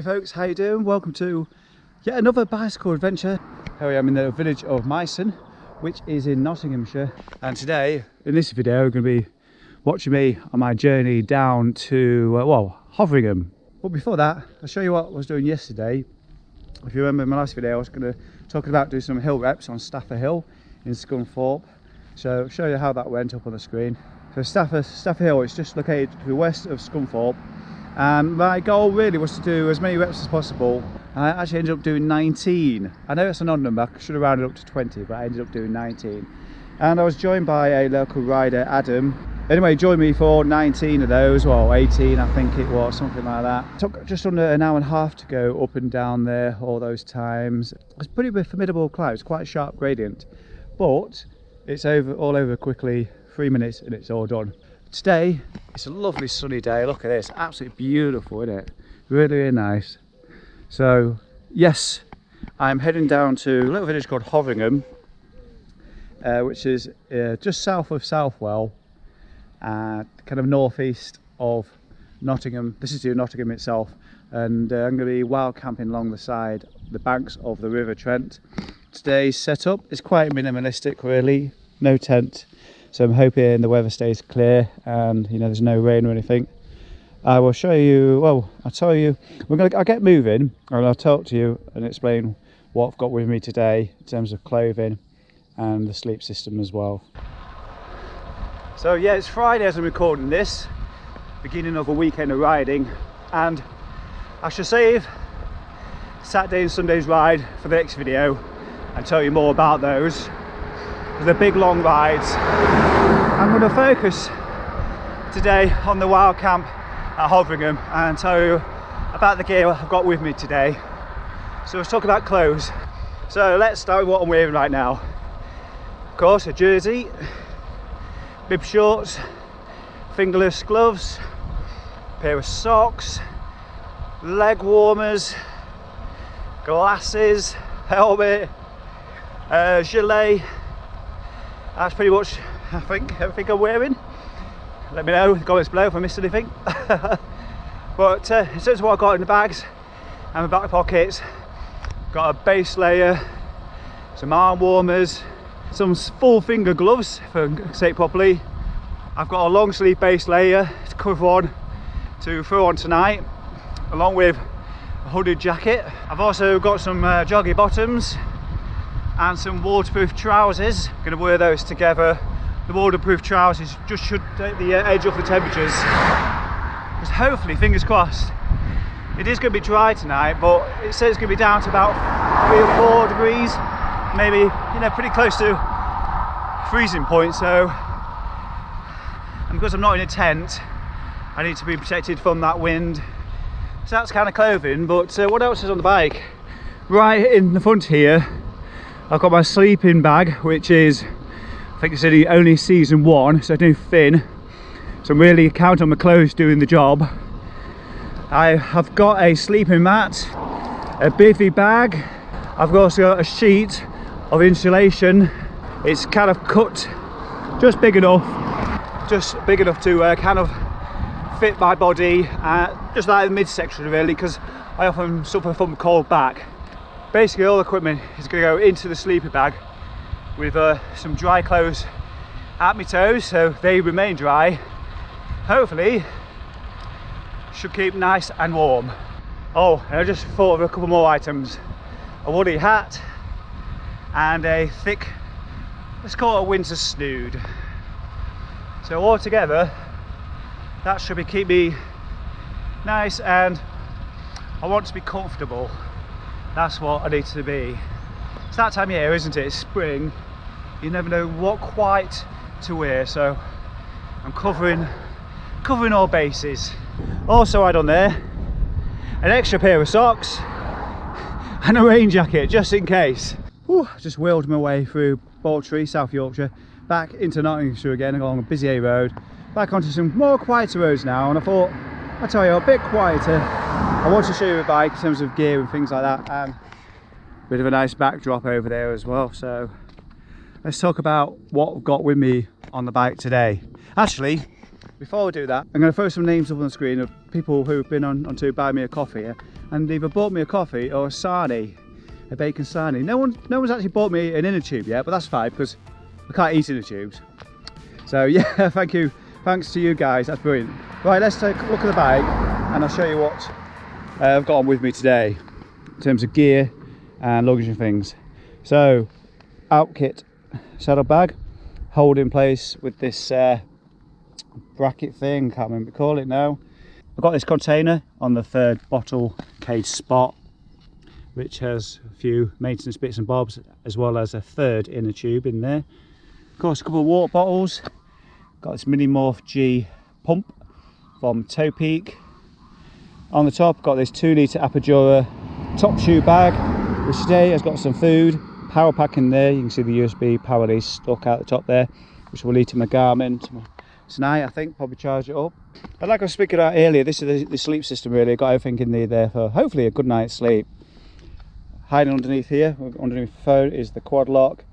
folks, how you doing? Welcome to yet another bicycle adventure. Here I am in the village of Meissen, which is in Nottinghamshire. And today, in this video, you're going to be watching me on my journey down to, Hoveringham. But before that, I'll show you what I was doing yesterday. If you remember in my last video, I was going to talk about doing some hill reps on Stafford Hill in Scunthorpe. So I'll show you how that went up on the screen. So Stafford Hill is just located to the west of Scunthorpe. And my goal really was to do as many reps as possible. I actually ended up doing 19. I know it's an odd number, I should have rounded up to 20, but I ended up doing 19. And I was joined by a local rider, Adam. Anyway, he joined me for 19 of those, well 18 I think it was, something like that. It took just under an hour and a half to go up and down there all those times. It's pretty formidable climb, it's quite a sharp gradient. But it's all over quickly, 3 minutes and it's all done. Today, it's a lovely sunny day. Look at this, absolutely beautiful, isn't it? Really, really nice. So, yes, I'm heading down to a little village called Hoveringham, which is just south of Southwell, kind of northeast of Nottingham. This is Nottingham itself, and I'm going to be wild camping along the banks of the River Trent. Today's setup is quite minimalistic, really, no tent. So I'm hoping the weather stays clear and there's no rain or anything. I will show you, I'll tell you, I'll get moving and I'll talk to you and explain what I've got with me today in terms of clothing and the sleep system as well. So yeah, it's Friday as I'm recording this, beginning of a weekend of riding, and I shall save Saturday and Sunday's ride for the next video and tell you more about those. The big long rides. I'm going to focus today on the wild camp at Hoveringham and tell you about the gear I've got with me today. So let's talk about clothes. So let's start with what I'm wearing right now. Of course, a jersey, bib shorts, fingerless gloves, pair of socks, leg warmers, glasses, helmet, gilet. That's pretty much, I think, everything I'm wearing. Let me know in the comments below if I missed anything. But in terms of what I've got in the bags and my back pockets, got a base layer, some arm warmers, some full finger gloves, if I can say it properly. I've got a long sleeve base layer to cover on to throw on tonight, along with a hooded jacket. I've also got some joggy bottoms and some waterproof trousers. I'm going to wear those together. The waterproof trousers just should take the edge off the temperatures, because hopefully, fingers crossed, it is going to be dry tonight, but it says it's going to be down to about 3 or 4 degrees, maybe pretty close to freezing point. So, and because I'm not in a tent, I need to be protected from that wind. So that's kind of clothing. But what else is on the bike? Right in the front here, I've got my sleeping bag, which is, I think it's only season 1, so it's new thin. So I'm really counting on my clothes doing the job. I have got a sleeping mat, a Bivvy bag. I've also got a sheet of insulation. It's kind of cut just big enough to kind of fit my body, just like the midsection really, because I often suffer from a cold back. Basically all the equipment is going to go into the sleeping bag with some dry clothes at my toes, so they remain dry. Hopefully should keep nice and warm. Oh, and I just thought of a couple more items. A woolly hat and a thick, let's call it a winter snood. So all together that should keep me nice, and I want to be comfortable. That's what I need to be. It's that time of year, isn't it? It's spring. You never know what quite to wear, so I'm covering all bases. Also add on there an extra pair of socks and a rain jacket, just in case. Whew, just wheeled my way through Bawtry, South Yorkshire, back into Nottinghamshire again along a busy A road, back onto some more quieter roads now, and I thought, I'll tell you, a bit quieter. I want to show you a bike in terms of gear and things like that, and bit of a nice backdrop over there as well. So let's talk about what I've got with me on the bike today. Actually, before we do that, I'm going to throw some names up on the screen of people who've been on to buy me a coffee, and and either bought me a coffee or a sarnie, a bacon sarnie. No one's actually bought me an inner tube yet, but that's fine because I can't eat inner tubes. So yeah, thanks to you guys, that's brilliant. Right, let's take a look at the bike and I'll show you what I've got on with me today in terms of gear and luggage and things. So, Outkit saddle bag, hold in place with this bracket thing, can't remember what to call it now. I've got this container on the third bottle cage spot, which has a few maintenance bits and bobs, as well as a third inner tube in there. Of course, a couple of water bottles. Got this Mini Morph G pump from Toe Peak. On the top, got this 2 litre Apogura top shoe bag, which today has got some food, power pack in there. You can see the USB power lead stuck out the top there, which will lead to my Garmin tonight, I think, probably charge it up. And like I was speaking about earlier, this is the sleep system really. Got everything in there for hopefully a good night's sleep. Hiding underneath here, underneath the phone, is the quad lock.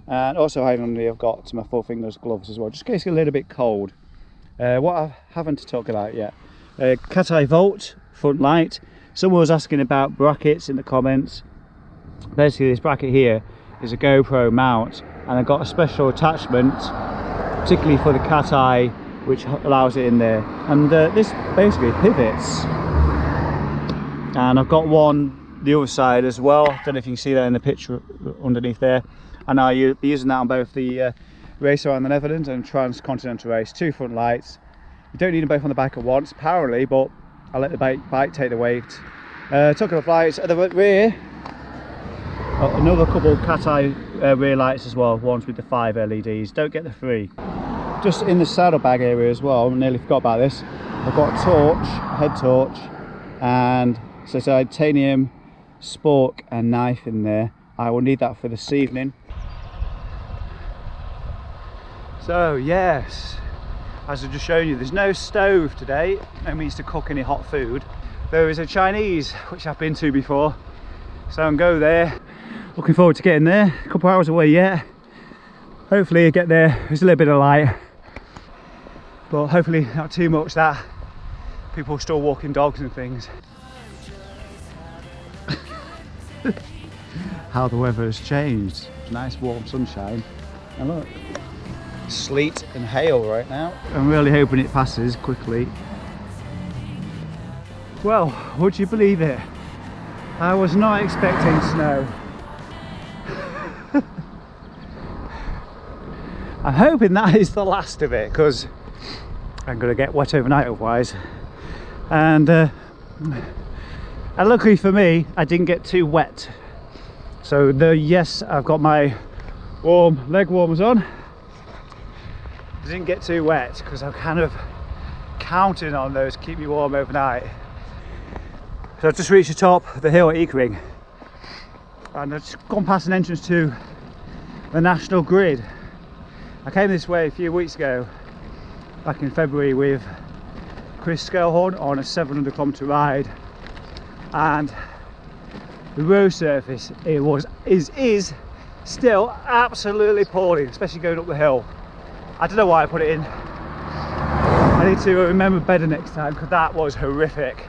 And also hiding underneath, I've got my 4 fingers gloves as well, just in case it's a little bit cold. What I haven't to talk about yet, Cat Eye Volt front light. Someone was asking about brackets in the comments. Basically, this bracket here is a GoPro mount, and I've got a special attachment, particularly for the Cat Eye, which allows it in there. And this basically pivots. And I've got one the other side as well. Don't know if you can see that in the picture underneath there. And I'll be using that on both the race around the Netherlands and Transcontinental race. 2 front lights. You don't need them both on the bike at once, apparently, but I'll let the bike take the weight. Talking of lights, at the rear, another couple of Cat Eye rear lights as well, ones with the 5 LEDs. Don't get the 3. Just in the saddlebag area as well, I nearly forgot about this. I've got a torch, a head torch, and so it's a titanium spork and knife in there. I will need that for this evening. So yes, as I've just shown you, there's no stove today, no means to cook any hot food. There is a Chinese, which I've been to before, so I'll go there. Looking forward to getting there, a couple of hours away yet. Hopefully I get there, there's a little bit of light, but hopefully not too much that people are still walking dogs and things. How the weather has changed. Nice warm sunshine, and look, sleet and hail right now. I'm really hoping it passes quickly. Well, would you believe it? I was not expecting snow. I'm hoping that is the last of it, because I'm going to get wet overnight otherwise. And luckily for me, I didn't get too wet. So yes, I've got my leg warmers on. I didn't get too wet because I'm kind of counting on those to keep me warm overnight. So I've just reached the top of the hill at Ekering, and I've just gone past an entrance to the National Grid. I came this way a few weeks ago, back in February, with Chris Scalehorn on a 700 kilometre ride, and the road surface is still absolutely appalling, especially going up the hill. I don't know why I put it in. I need to remember better next time, because that was horrific.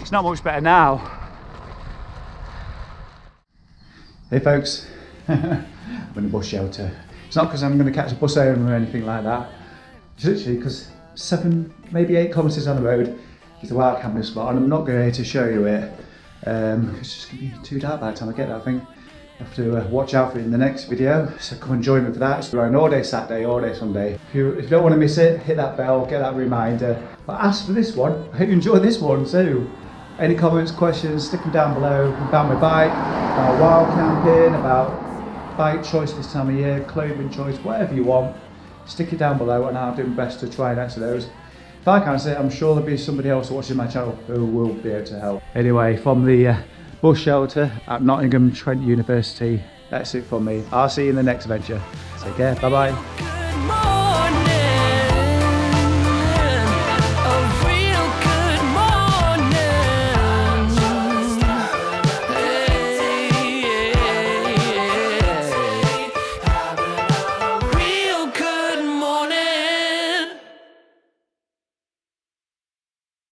It's not much better now. Hey folks, I'm in a bus shelter. It's not because I'm going to catch a bus home or anything like that. It's literally because 7, maybe 8 kilometres on the road is the wild camping spot, and I'm not going to show you it. It's just going to be too dark by the time I get there, I think. I have to watch out for it in the next video, so come and join me for that. It's around all day Saturday, all day Sunday. If you don't want to miss it, hit that bell, get that reminder. But as for this one, I hope you enjoy this one too. Any comments, questions, stick them down below about my bike, about wild camping, about bike choice this time of year, clothing choice, whatever you want. Stick it down below and I'll do my best to try and answer those. If I can't say it, I'm sure there'll be somebody else watching my channel who will be able to help. Anyway, from the bus shelter at Nottingham Trent University, that's it from me. I'll see you in the next venture. Take care, bye bye.